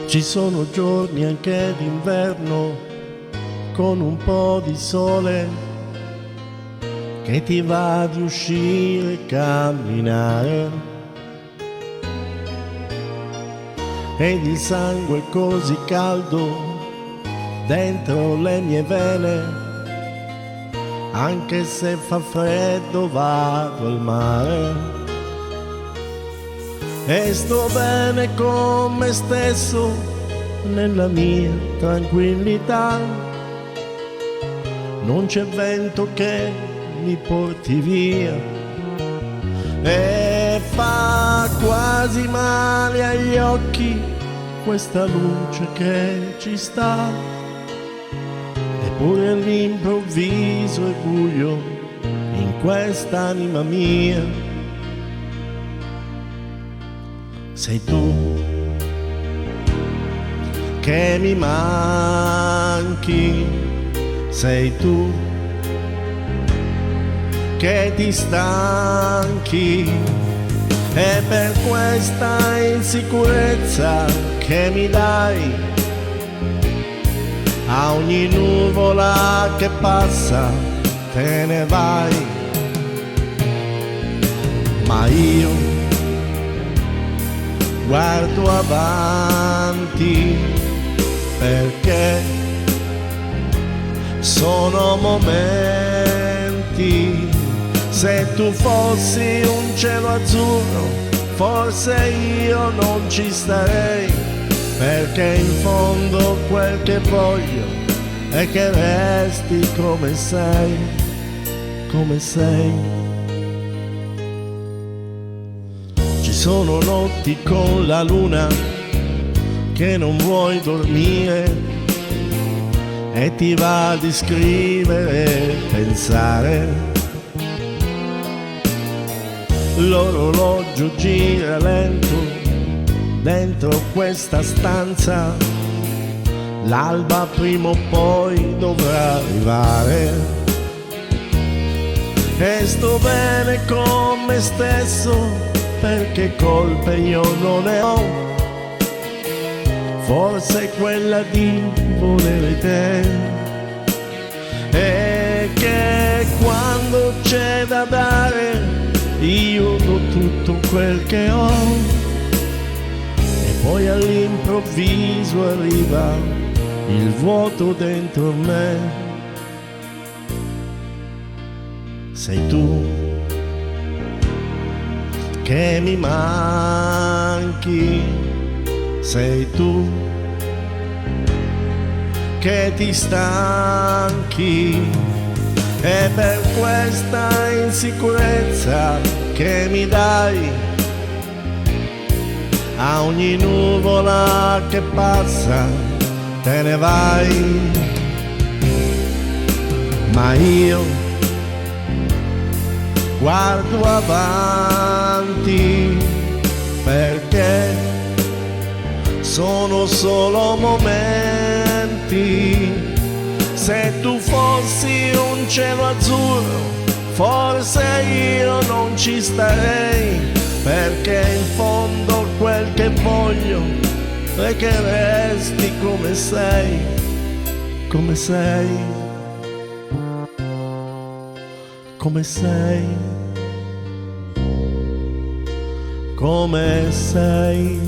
Ci sono giorni anche d'inverno con un po' di sole che ti va di uscire e camminare, ed il sangue è così caldo dentro le mie vene, anche se fa freddo vado al mare. E sto bene con me stesso nella mia tranquillità, non c'è vento che mi porti via, e fa quasi male agli occhi questa luce che ci sta, eppure all'improvviso è buio in quest'anima mia. Sei tu che mi manchi, sei tu che ti stanchi, e per questa insicurezza che mi dai a ogni nuvola che passa te ne vai. Ma io guardo avanti perché sono momenti. Se tu fossi un cielo azzurro, forse io non ci starei, perché in fondo quel che voglio è che resti come sei, come sei. Ci sono notti con la luna che non vuoi dormire e ti va di scrivere e pensare. L'orologio gira lento dentro questa stanza, l'alba prima o poi dovrà arrivare. E sto bene con me stesso perché colpe io non ne ho, forse quella di volere te, e che quando c'è da dare io do tutto quel che ho, e poi all'improvviso arriva il vuoto dentro me. Sei tu che mi manchi, sei tu che ti stanchi, e per questa insicurezza che mi dai a ogni nuvola che passa te ne vai. Ma io guardo avanti perché sono solo momenti. Se tu fossi un cielo azzurro, forse io non ci starei, perché in fondo quel che voglio è che resti come sei, come sei, come sei, come sei.